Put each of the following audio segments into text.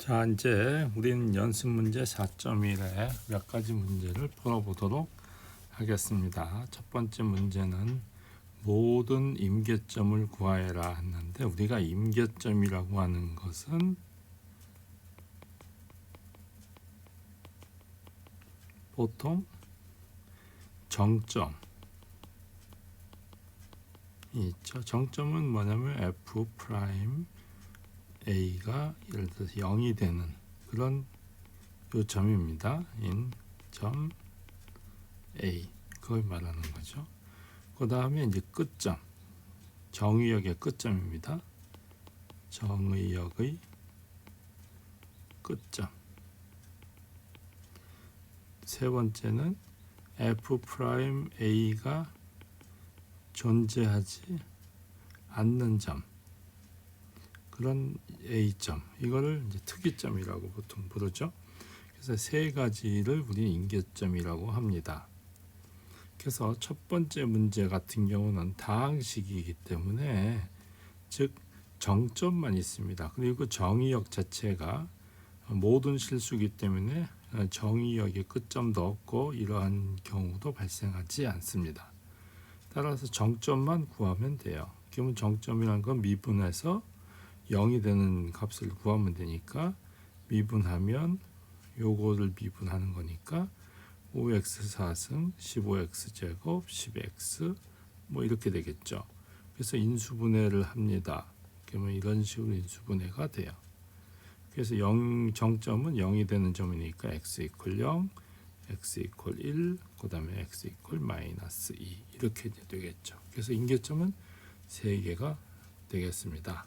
자, 이제 우리는 연습 문제 4.1에 몇 가지 문제를 풀어보도록 하겠습니다. 첫 번째 문제는 모든 임계점을 구하여라 했는데, 우리가 임계점이라고 하는 것은 보통 정점이 있죠. 정점은 뭐냐면 f 프라임 a가 예를 들어서 0이 되는 그런 요점입니다. 인 점 A, 그걸 말하는 거죠. 그 다음에 이제 끝점, 정의역의 끝점입니다. 정의역의 끝점. 세 번째는 f 프라임 a가 존재하지 않는 점, 그런 a점, 이거를 이제 특이점이라고 보통 부르죠. 그래서 세 가지를 우리는 임계점이라고 합니다. 그래서 첫 번째 문제 같은 경우는 다항식이기 때문에, 즉 정점만 있습니다. 그리고 정의역 자체가 모든 실수이기 때문에 정의역의 끝점도 없고 이러한 경우도 발생하지 않습니다. 따라서 정점만 구하면 돼요. 그러면 정점이란 건 미분해서 0이 되는 값을 구하면 되니까, 미분하면 요거를 미분하는 거니까 5x 4승 15x 제곱 10x 뭐 이렇게 되겠죠. 그래서 인수분해를 합니다. 그러면 이런 식으로 인수분해가 돼요. 그래서 정점은 0이 되는 점이니까 x 이퀄 0, x 이퀄 1, 그 다음에 x 이퀄 마이너스 2 이렇게 되겠죠. 그래서 임계점은 3개가 되겠습니다.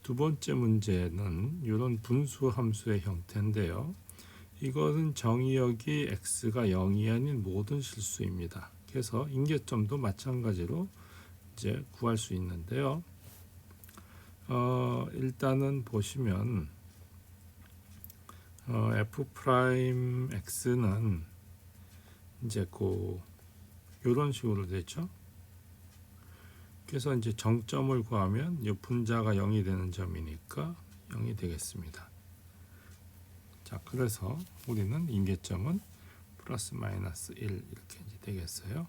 두 번째 문제는 이런 분수 함수의 형태인데요. 이것은 정의역이 x가 0이 아닌 모든 실수입니다. 그래서 임계점도 마찬가지로 이제 구할 수 있는데요. 일단은 보시면 f 프라임 x는 이제 이런 식으로 되죠. 그래서 이제 정점을 구하면 이 분자가 0이 되는 점이니까 0이 되겠습니다. 자, 그래서 우리는 임계점은 플러스 마이너스 1 이렇게 이제 되겠어요.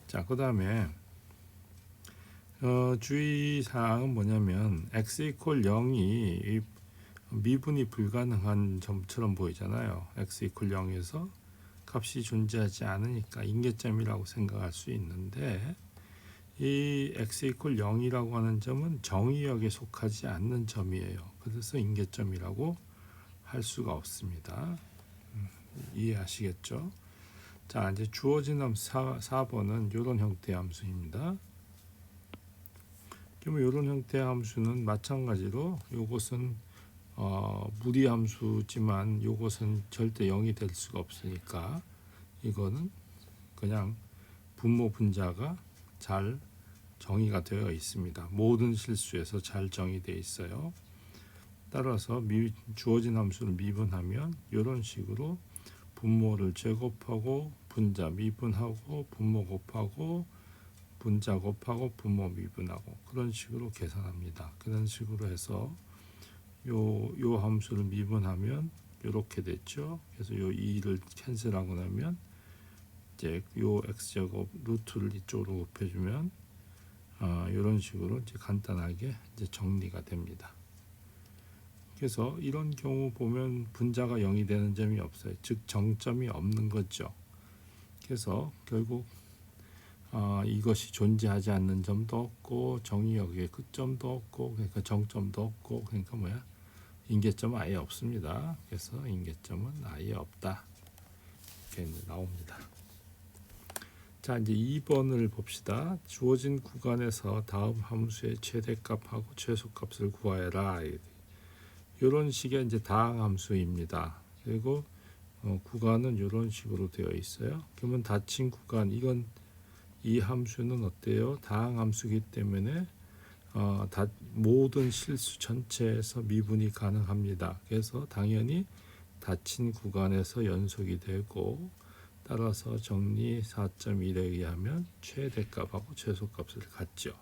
자, 그 다음에 주의사항은 뭐냐면 x 이퀄 0이 미분이 불가능한 점처럼 보이잖아요. x 이퀄 0에서 값이 존재하지 않으니까 임계점이라고 생각할 수 있는데, 이 x 이퀄 0이라고 하는 점은 정의역에 속하지 않는 점이에요. 그래서 임계점이라고 할 수가 없습니다. 이해하시겠죠? 자, 이제 주어진 함수 4번은 이런 형태의 함수입니다. 그러면 이런 형태의 함수는 마찬가지로 이것은 무리 함수지만 이것은 절대 0이 될 수가 없으니까 이거는 그냥 분모 분자가 잘 정의가 되어 있습니다. 모든 실수에서 잘 정의되어 있어요. 따라서 주어진 함수를 미분하면 이런 식으로 분모를 제곱하고 분자 미분하고 분모 곱하고 분자 곱하고 분모 미분하고 그런 식으로 계산합니다. 그런 식으로 해서 요 함수를 미분하면 이렇게 됐죠. 그래서 요 2를 캔슬하고 나면 이제 요 x제곱 루트를 이쪽으로 곱해주면 이런 식으로 이제 간단하게 이제 정리가 됩니다. 그래서 이런 경우 보면 분자가 0이 되는 점이 없어요. 즉 정점이 없는 거죠. 그래서 결국 이것이 존재하지 않는 점도 없고 정의역의 끝점도 없고, 그러니까 정점도 없고, 그러니까 임계점은 아예 없습니다. 그래서 임계점은 아예 없다 이렇게 이제 나옵니다. 자, 이제 2번을 봅시다. 주어진 구간에서 다음 함수의 최대값하고 최소값을 구하여라. 이런 식의 이제 다항 함수입니다. 그리고 구간은 이런 식으로 되어 있어요. 그러면 닫힌 구간, 이 함수는 어때요? 다항 함수이기 때문에 모든 실수 전체에서 미분이 가능합니다. 그래서 당연히 닫힌 구간에서 연속이 되고, 따라서 정리 4.1에 의하면 최대값하고 최소값을 갖죠.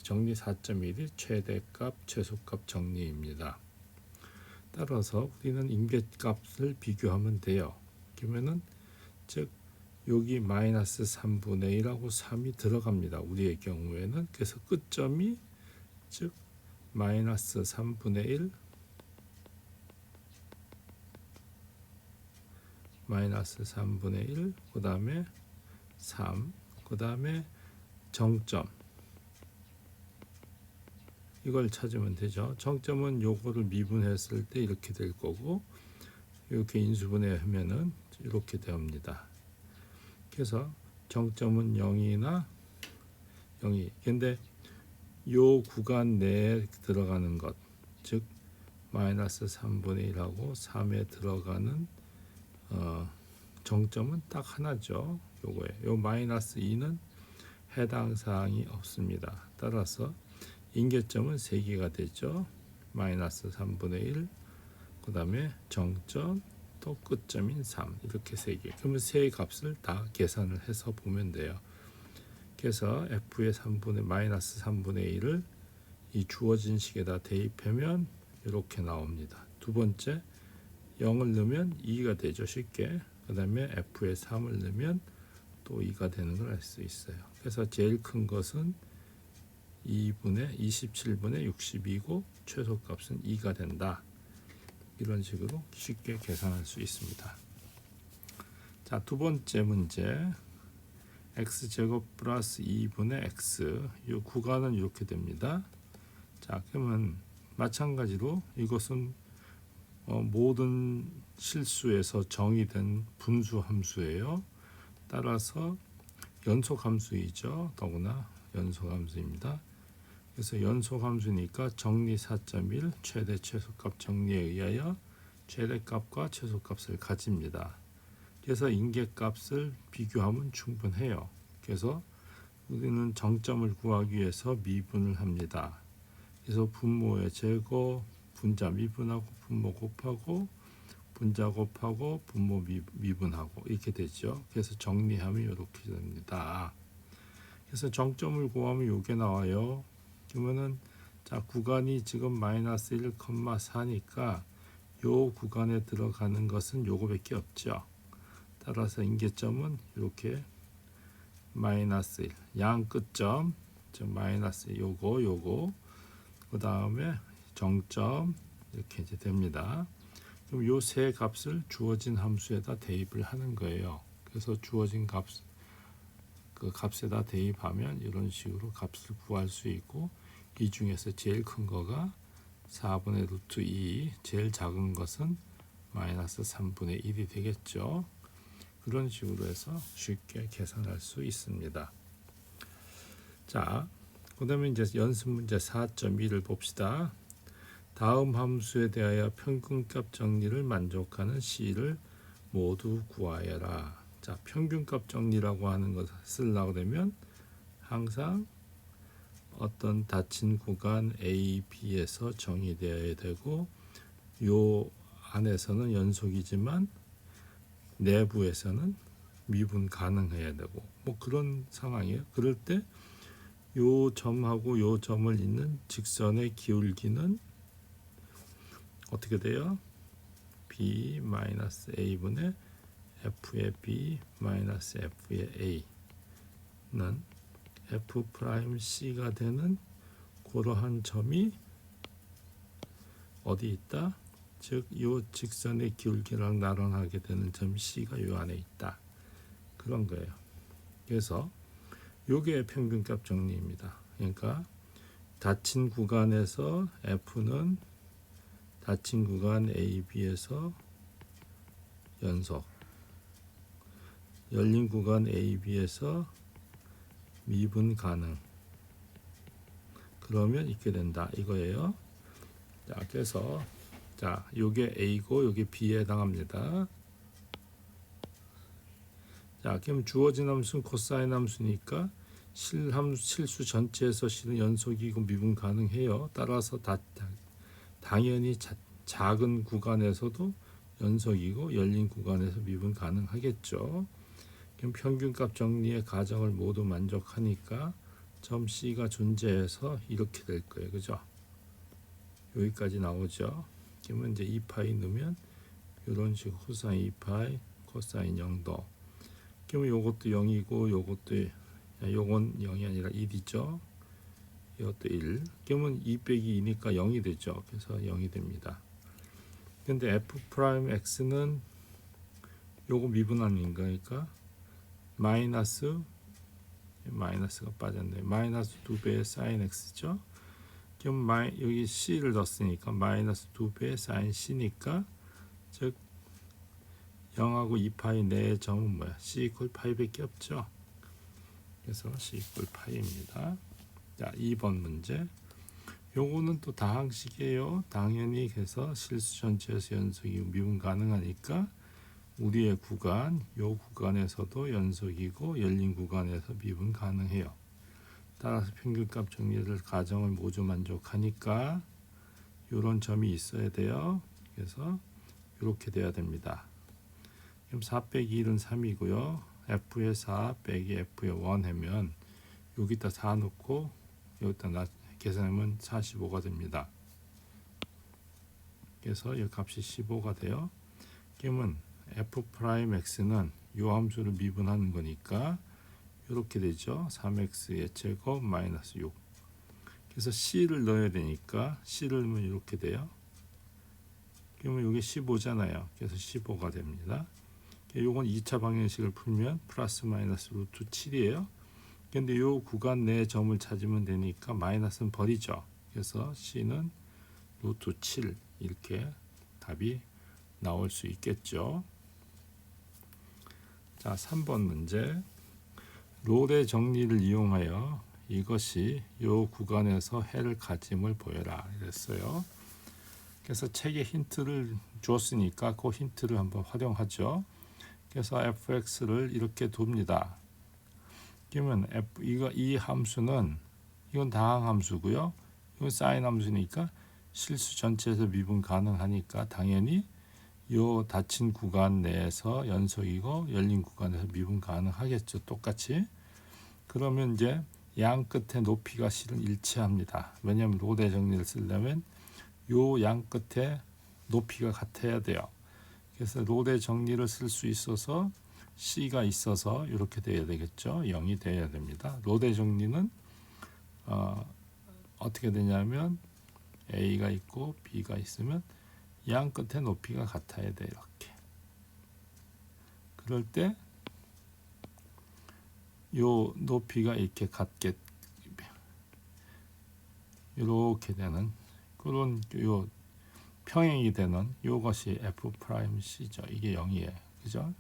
정리 4.1이 최대값, 최소값 정리입니다. 따라서 우리는 임계값을 비교하면 돼요. 그러면은 즉 여기 마이너스 3분의 1하고 3이 들어갑니다. 우리의 경우에는. 그래서 끝점이 즉 마이너스 3분의 1 마이너스 3분의 1 그 다음에 3 그 다음에 정점 이걸 찾으면 되죠. 정점은 요거를 미분했을 때 이렇게 될 거고 이렇게 인수분해하면은 이렇게 됩니다. 그래서 정점은 0이나 0이 근데 요 구간 내에 들어가는 것 즉 마이너스 3분의 1하고 3에 들어가는 정점은 딱 하나죠. 요거에 요 마이너스 2는 해당 사항이 없습니다. 따라서 임계점은 3개가 되죠. 마이너스 3분의 1 그 다음에 정점 또 끝점인 3 이렇게 3개 그러면 세 값을 다 계산을 해서 보면 돼요. 그래서 f의 3분의 마이너스 3분의 1을 이 주어진 식에다 대입하면 이렇게 나옵니다. 두 번째 0을 넣으면 2가 되죠. 쉽게. 그 다음에 f의 3을 넣으면 또 2가 되는 걸 알 수 있어요. 그래서 제일 큰 것은 2분의 27분의 62고 최소값은 2가 된다. 이런 식으로 쉽게 계산할 수 있습니다. 자, 두 번째 문제 x제곱 플러스 2분의 x 이 구간은 이렇게 됩니다. 자, 그러면 마찬가지로 이것은 모든 실수에서 정의된 분수 함수예요. 따라서 연속 함수이죠. 더구나 연속 함수입니다. 그래서 연속 함수니까 정리 4.1 최대 최소값 정리에 의하여 최대값과 최소값을 가집니다. 그래서 임계값을 비교하면 충분해요. 그래서 우리는 정점을 구하기 위해서 미분을 합니다. 그래서 분모의 제곱, 분자 미분하고 분모 곱하고 분자 곱하고 분모 미분하고 이렇게 되죠. 그래서 정리하면 이렇게 됩니다. 그래서 정점을 구하면 이게 나와요. 그러면은 자 구간이 지금 마이너스 1,4니까 요 구간에 들어가는 것은 요거밖에 없죠. 따라서 임계점은 이렇게 마이너스 1 양 끝점 즉 마이너스 요거 그 다음에 정점 이렇게 이제 됩니다. 그럼 요 세 값을 주어진 함수에다 대입을 하는 거예요. 그래서 주어진 그 값에다 대입하면 이런 식으로 값을 구할 수 있고 이 중에서 제일 큰 거가 4분의 루트 2 제일 작은 것은 마이너스 3분의 1이 되겠죠. 그런 식으로 해서 쉽게 계산할 수 있습니다. 자, 그 다음에 이제 연습 문제 4.2를 봅시다. 다음 함수에 대하여 평균값 정리를 만족하는 C를 모두 구하여라. 자, 평균값 정리라고 하는 것을 쓰려고 되면 항상 어떤 닫힌 구간 A, B에서 정의되어야 되고 요 안에서는 연속이지만 내부에서는 미분 가능해야 되고 뭐 그런 상황이에요. 그럴 때 요 점하고 요 점을 잇는 직선의 기울기는 어떻게 돼요? B-A분의 F의 B-F의 A는 F'C가 되는 그러한 점이 어디 있다? 즉, 요 직선의 기울기랑 나란하게 되는 점 C가 요 안에 있다. 그런 거예요. 그래서 요게 평균값 정리입니다. 그러니까 닫힌 구간에서 F는 닫힌 구간 A, B에서 연속, 열린 구간 A, B에서 미분 가능. 그러면 있게 된다 이거예요. 자, 그래서 자, 요게 A고 요게 B에 해당합니다. 자, 그럼 주어진 함수는 코사인 함수니까 실수 전체에서 실은 연속이고 미분 가능해요. 따라서 당연히 작은 구간에서도 연속이고 열린 구간에서 미분 가능하겠죠. 그럼 평균값 정리의 가정을 모두 만족하니까 점 C가 존재해서 이렇게 될 거예요. 그죠? 여기까지 나오죠. 그러면 이제 2파이 넣으면 이런 식으로 코사인 2파이 코사인 0도. 그러면 요것도 0이고 요건 0이 아니라 1이죠. 이것도 1. 그러면 2 빼기 2니까 0이 되죠. 그래서 0이 됩니다. 근데 f 프라임 x는 요거 미분하는 거니까 마이너스가 빠졌네. 마이너스 2배의 사인 x죠. 그럼 여기 c를 넣었으니까 마이너스 2배의 사인 c니까 즉 0하고 2파이 내의 점은 뭐야? c 이퀄 파이밖에 없죠. 그래서 c 이퀄 파이입니다. 자, 2번 문제. 요거는 또 다항식이에요. 당연히 해서 실수 전체에서 연속이 미분 가능하니까 우리의 구간, 요 구간에서도 연속이고 열린 구간에서 미분 가능해요. 따라서 평균값 정리를 가정을 모두 만족하니까 요런 점이 있어야 돼요. 그래서 이렇게 돼야 됩니다. 그럼 4 빼기 1은 3이고요. f의 4 빼기 f의 1 하면 여기다 4 넣고 여기다 계산하면 45가 됩니다. 그래서 이 값이 15가 돼요. 그러면 f 프라임 x는 이 함수를 미분하는 거니까 이렇게 되죠. 3x의 제곱 마이너스 6. 그래서 c를 넣어야 되니까 c를 넣으면 이렇게 돼요. 그러면 이게 15잖아요. 그래서 15가 됩니다. 요건 2차 방정식을 풀면 플러스 마이너스 루트 7이에요. 근데 요 구간 내 점을 찾으면 되니까 마이너스는 버리죠. 그래서 c는 루트 7 이렇게 답이 나올 수 있겠죠. 자, 3번 문제. 롤의 정리를 이용하여 이것이 요 구간에서 해를 가짐을 보여라 이랬어요. 그래서 책에 힌트를 줬으니까 그 힌트를 한번 활용하죠. 그래서 fx를 이렇게 둡니다. 그러면 이 함수는 이건 다항 함수고요. 이건 사인 함수니까 실수 전체에서 미분 가능하니까 당연히 요 닫힌 구간 내에서 연속이고 열린 구간에서 미분 가능하겠죠. 똑같이. 그러면 이제 양 끝에 높이가 실은 일치합니다. 왜냐하면 롤의 정리를 쓰려면 요 양 끝에 높이가 같아야 돼요. 그래서 롤의 정리를 쓸 수 있어서 C가 있어서 이렇게 돼야 되겠죠. 0이 돼야 됩니다. 롤의 정리는 어떻게 되냐면 A가 있고 B가 있으면 양 끝에 높이가 같아야 돼. 이렇게. 그럴 때 요 높이가 이렇게 같게 이렇게 되는 그런 요 평행이 되는 요것이 f 프라임 c죠. 이게 0이에요. 그죠?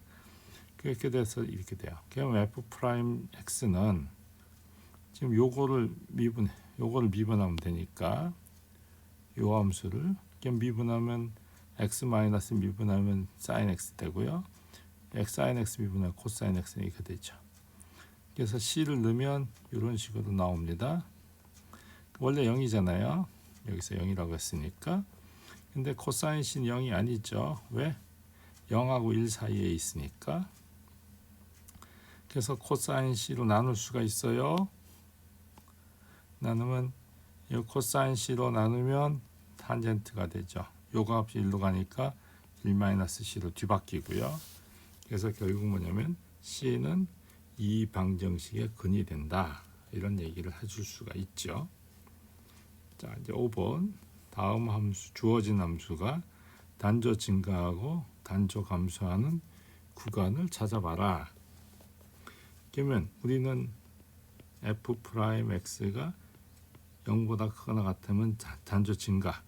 그렇게 돼서 이렇게 돼요. 그럼 f 프라임 x는 지금 요거를 미분하면 되니까 요 함수를 미분하면 x 마이너스 미분하면 sin x 되고요. x sin x 미분하면 코사인 x는 이렇게 되죠. 그래서 c를 넣으면 이런 식으로 나옵니다. 원래 0이잖아요. 여기서 0이라고 했으니까. 근데 코사인 c는 0이 아니죠. 왜? 0하고 1 사이에 있으니까. 그래서 코사인 c로 나눌 수가 있어요. 나누면 이 코사인 c로 나누면 탄젠트가 되죠. 요 값이 1로 가니까 1-c로 뒤바뀌고요. 그래서 결국 뭐냐면 c는 이 방정식의 근이 된다. 이런 얘기를 해줄 수가 있죠. 자, 이제 5번. 다음 함수, 주어진 함수가 단조 증가하고 단조 감소하는 구간을 찾아봐라. 그러면 우리는 f 프라임 x가 0보다 크거나 같으면 단조 증가.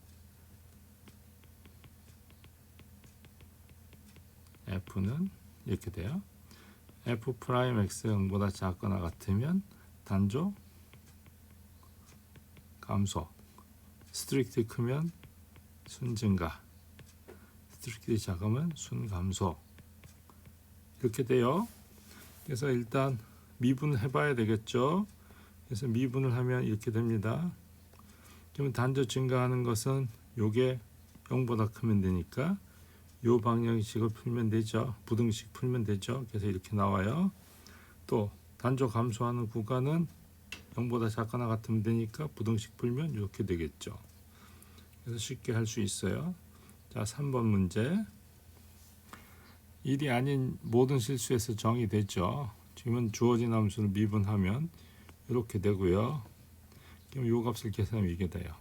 f는 이렇게 돼요. f 프라임 x가 0보다 작거나 같으면 단조 감소. 스트릭트 크면 순 증가. 스트릭트 작으면 순 감소. 이렇게 돼요. 그래서 일단 미분을 해봐야 되겠죠. 그래서 미분을 하면 이렇게 됩니다. 그러면 단조 증가하는 것은 요게 0보다 크면 되니까 요 방정식을 풀면 되죠. 부등식 풀면 되죠. 그래서 이렇게 나와요. 또 단조 감소하는 구간은 0보다 작거나 같으면 되니까 부등식 풀면 이렇게 되겠죠. 그래서 쉽게 할 수 있어요. 자, 3번 문제. 1이 아닌 모든 실수에서 정의되죠. 지금은 주어진 함수를 미분하면 이렇게 되고요. 그럼 요 값을 계산하면 이게 돼요.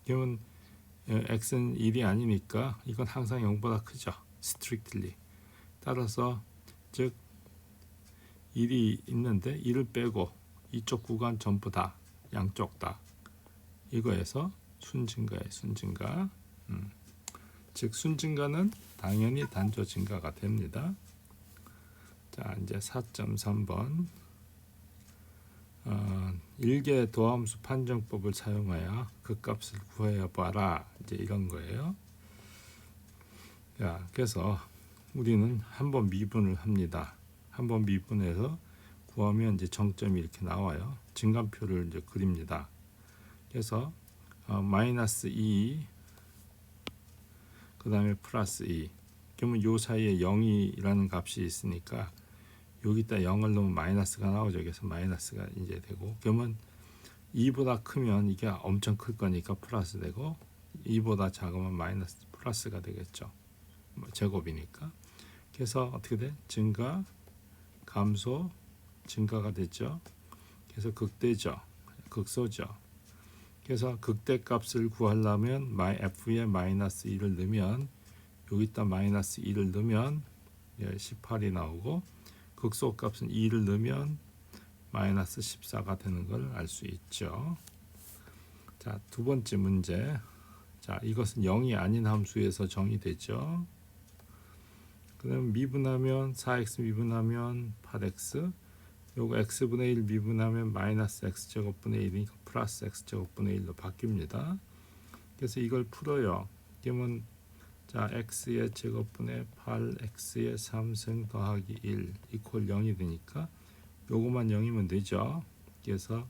그러면 x는 1이 아니니까 이건 항상 0보다 크죠. strictly. 따라서 즉 1이 있는데 1을 빼고 이쪽 구간 전부 다 양쪽 다 이거에서 순증가예요. 순증가. 즉 순증가는 당연히 단조 증가가 됩니다. 자, 이제 4.3번 일개 도함수 판정법을 사용하여 그 값을 구해 봐라. 이제 이런 거예요. 자, 그래서 우리는 한번 미분을 합니다. 한번 미분해서 구하면 이제 정점이 이렇게 나와요. 증감표를 이제 그립니다. 그래서 마이너스 2 그 다음에 플러스 2 그러면 요 사이에 0이라는 값이 있으니까 여기다 0을 넣으면 마이너스가 나오죠. 그래서 마이너스가 이제 되고 그러면 2보다 크면 이게 엄청 클 거니까 플러스 되고 2보다 작으면 마이너스 플러스가 되겠죠. 제곱이니까. 그래서 어떻게 돼? 증가, 감소, 증가가 됐죠. 그래서 극대죠. 극소죠. 그래서 극대값을 구하려면 f에 마이너스 2를 넣으면 여기다 마이너스 2를 넣으면 18이 나오고 극소값은 2를 넣으면 마이너스 14가 되는 걸 알 수 있죠. 자, 두 번째 문제. 자, 이것은 0이 아닌 함수에서 정의되죠. 그다음 미분하면 4x 미분하면 8x 요거 x분의 1 미분하면 마이너스 x제곱분의 1이니까 플러스 x제곱분의 1로 바뀝니다. 그래서 이걸 풀어요. 그러면 자 x의 제곱분의 8x의 3승 더하기 1 이퀄 0이 되니까 요거만 0이면 되죠. 그래서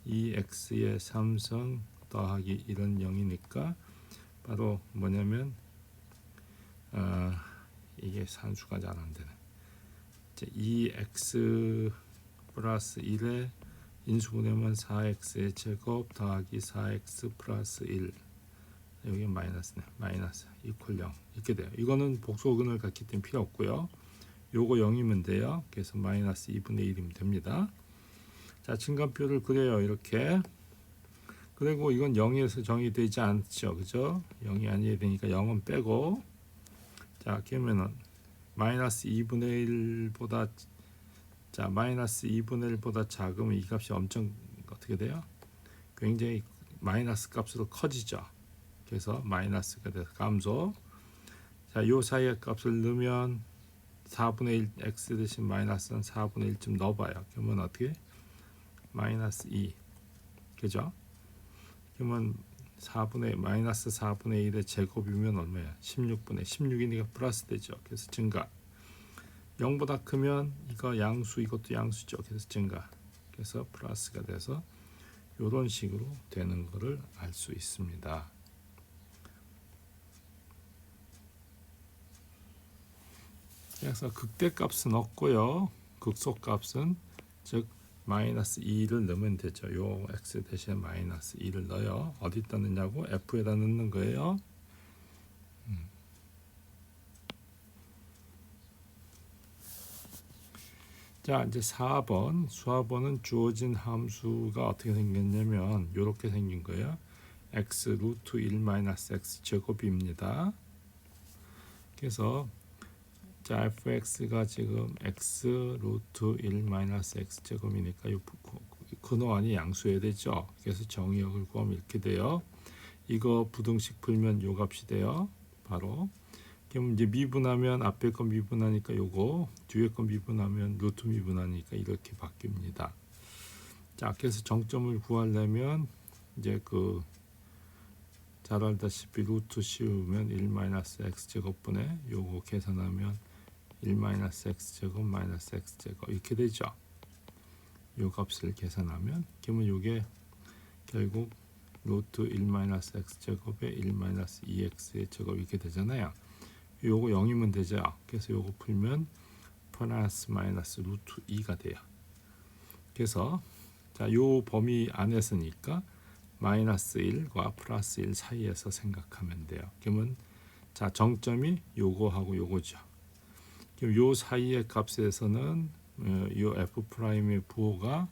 2x의 3승 더하기 1은 0이니까 바로 뭐냐면 이게 산수가 잘 안 되네. 2x 플러스 1에 인수분해하면 4x의 제곱 더하기 4x 플러스 1 여기 마이너스네. 마이너스 이퀄 0 이렇게 돼요. 이거는 복소근을 갖기 때문에 필요 없고요. 요거 0이면 돼요. 그래서 마이너스 2분의 1이면 됩니다. 자, 증감표를 그려요. 이렇게. 그리고 이건 0에서 정의되지 않죠. 그죠? 0이 아니어야 되니까 0은 빼고 자, 그러면은 마이너스 2분의 1보다 자, 마이너스 2분의 1보다 작으면 이 값이 엄청 어떻게 돼요? 굉장히 마이너스 값으로 커지죠. 그래서 마이너스가 돼서 감소. 자, 요 사이의 값을 넣으면 4분의 1 x 대신 마이너스는 4분의 1쯤 넣어봐요. 그러면 어떻게? 마이너스 2. 그죠? 그러면 마이너스 4분의 1의 제곱이면 얼마야? 16이니까 플러스 되죠. 그래서 증가. 0보다 크면 이거 양수 이것도 양수죠. 그래서 증가. 그래서 플러스가 돼서 이런 식으로 되는 것을 알 수 있습니다. 그래서 극대값은 없고요. 극소값은 즉 마이너스 2를 넣으면 되죠. 요 x 대신에 마이너스 2를 넣어요. 어디다 넣냐고? f에다 넣는 거예요. 자, 이제 4번 수화번은 주어진 함수가 어떻게 생겼냐면 이렇게 생긴 거예요. x 루트 1 마이너스 x 제곱입니다. 그래서 자 fx가 지금 x 루트 1 마이너스 x 제곱이니까 이 근호안이 양수해야 되죠. 그래서 정의역을 구하면 이렇게 돼요. 이거 부등식 풀면 요 값이 돼요. 바로 그럼 이제 미분하면 앞에 거 미분하니까 요거 뒤에 거 미분하면 루트 미분하니까 이렇게 바뀝니다. 자, 그래서 정점을 구하려면 이제 잘 알다시피 루트 씌우면 1 마이너스 x 제곱분에 요거 계산하면 1 마이너스 x 제곱 마이너스 x 제곱 이렇게 되죠. 요 값을 계산하면 그러면 요게 결국 루트 1 마이너스 x 제곱에 1 마이너스 2x의 제곱 이렇게 되잖아요. 요거 0이면 되죠. 그래서 요거 풀면 플러스 마이너스 루트 2가 돼요. 그래서 자, 요 범위 안에서니까 마이너스 1과 플러스 1 사이에서 생각하면 돼요. 그러면 자, 정점이 요거하고 요거죠. 그럼 요 사이의 값에서는 요 f 프라임의 부호가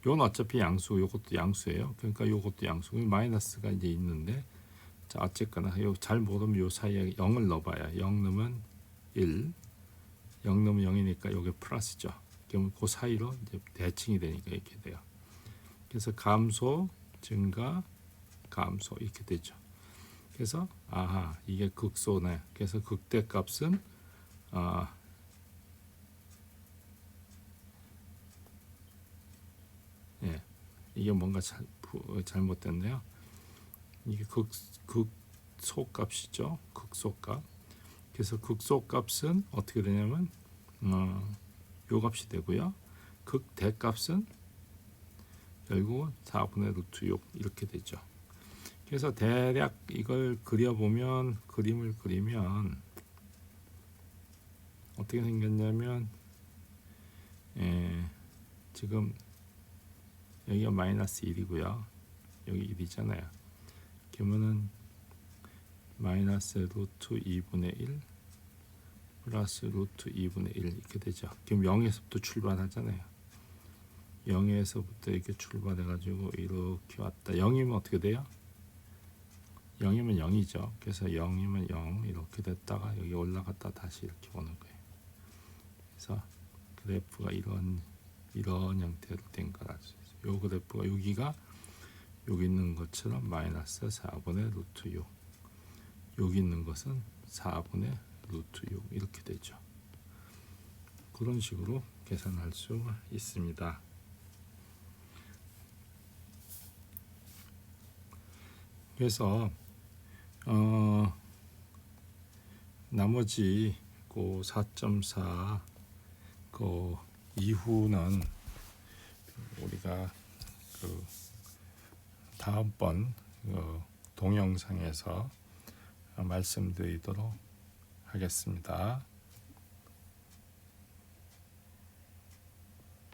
요건 어차피 양수, 요것도 양수예요. 그러니까 요것도 양수. 마이너스가 이제 있는데, 자, 어쨌거나 요 잘 모르면 요 사이에 0을 넣어봐야 0 넣으면 1, 0 넣으면 0이니까 요게 플러스죠. 그러면 그 사이로 이제 대칭이 되니까 이렇게 돼요. 그래서 감소, 증가, 감소 이렇게 되죠. 그래서 아하, 이게 극소네. 그래서 극대값은 예, 이게 뭔가 잘못됐네요. 이게 극소값이죠. 극소값. 그래서 극소값은 어떻게 되냐면 요 값이 되고요. 극대값은 결국은 4분의 루트 6 이렇게 되죠. 그래서 대략 이걸 그려보면, 그림을 그리면 어떻게 생겼냐면 지금 여기가 마이너스 1이고요. 여기 1이잖아요. 그러면은 마이너스 루트 2분의 1 플러스 루트 2분의 1 이렇게 되죠. 그럼 0에서부터 출발하잖아요. 0에서부터 이렇게 출발해가지고 이렇게 왔다. 0이면 어떻게 돼요? 0이면 0이죠. 그래서 0이면 0 이렇게 됐다가 여기 올라갔다 다시 이렇게 오는 거예요. 그래서 그래프가 이런 형태로 된 거라. 요 그래프가 여기가 여기 있는 것처럼 마이너스 4분의 루트 6, 여기 있는 것은 4분의 루트 6 이렇게 되죠. 그런 식으로 계산할 수 있습니다. 그래서 나머지 그 4.4 그 이후는 우리가 그 다음번 동영상에서 말씀드리도록 하겠습니다.